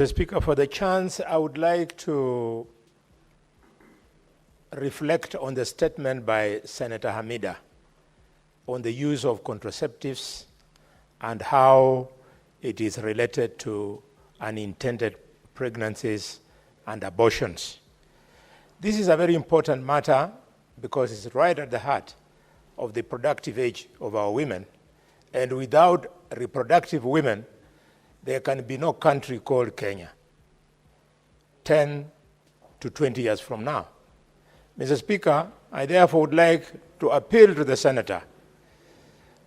Mr. Speaker, for the chance, I would like to reflect on the statement by Senator Hamida on the use of contraceptives and how it is related to unintended pregnancies and abortions. This is a very important matter because it's right at the heart of the productive age of our women. And without reproductive women, there can be no country called Kenya 10 to 20 years from now. Mr. Speaker, I therefore would like to appeal to the Senator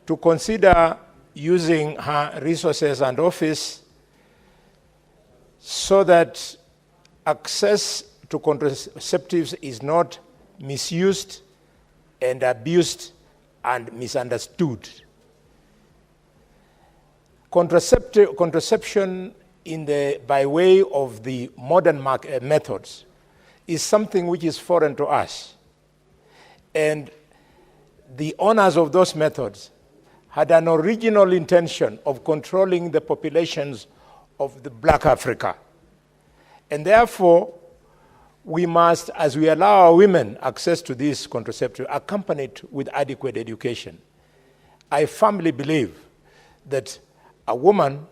to consider using her resources and office so that access to contraceptives is not misused and abused and misunderstood. Contraception by way of the modern methods is something which is foreign to us. And the owners of those methods had an original intention of controlling the populations of the Black Africa. And therefore, we must, as we allow our women access to this contraceptive, accompany it with adequate education. I firmly believe that a woman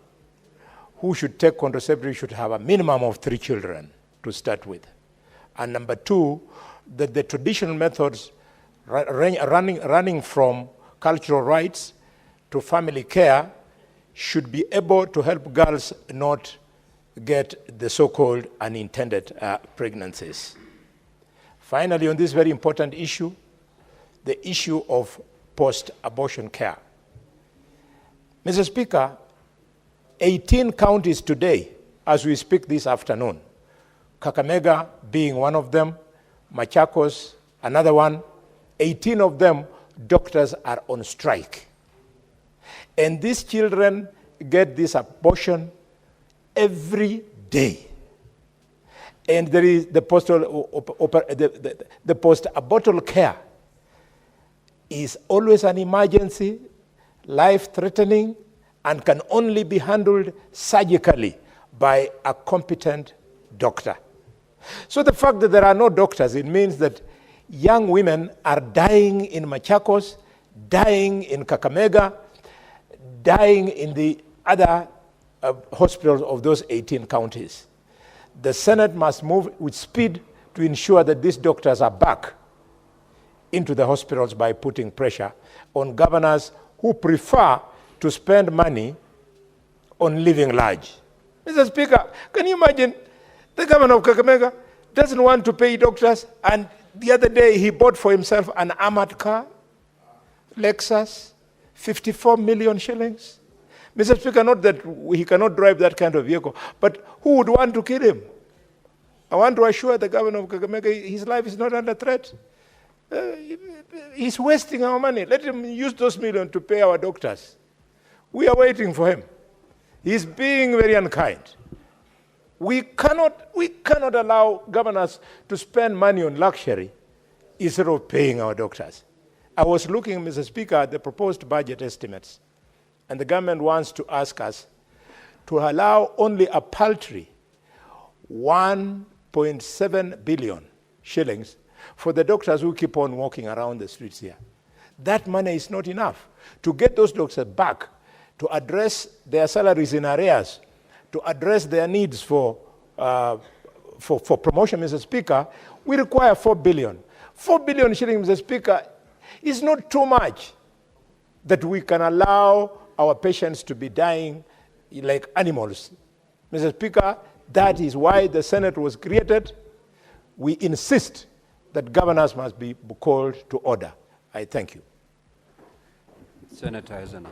who should take contraceptive should have a minimum of 3 children to start with. And number 2, that the traditional methods running from cultural rights to family care should be able to help girls not get the so-called unintended pregnancies. Finally, on this very important issue, the issue of post-abortion care. Mr. Speaker, 18 counties today, as we speak this afternoon, Kakamega being one of them, Machakos, another one, 18 of them, doctors are on strike. And these children get this abortion every day. And there is the post-abortal care is always an emergency, life-threatening, and can only be handled surgically by a competent doctor. So the fact that there are no doctors, it means that young women are dying in Machakos, dying in Kakamega, dying in the other hospitals of those 18 counties. The Senate must move with speed to ensure that these doctors are back into the hospitals by putting pressure on governors who prefer to spend money on living large. Mr. Speaker, can you imagine the governor of Kakamega doesn't want to pay doctors, and the other day he bought for himself an armored car, Lexus, 54 million shillings. Mr. Speaker, not that he cannot drive that kind of vehicle, but who would want to kill him? I want to assure the governor of Kakamega his life is not under threat. He's wasting our money. Let him use those millions to pay our doctors. We are waiting for him. He's being very unkind. We cannot allow governors to spend money on luxury instead of paying our doctors. I was looking, Mr. Speaker, at the proposed budget estimates, and the government wants to ask us to allow only a paltry 1.7 billion shillings for the doctors who keep on walking around the streets here. That money is not enough to get those doctors back, to address their salaries in arrears, to address their needs for promotion, Mr. Speaker. We require 4 billion. 4 billion shillings, Mr. Speaker, is not too much that we can allow our patients to be dying like animals. Mr. Speaker, that is why the Senate was created. We insist that governors must be called to order. I thank you. Senator Eisener.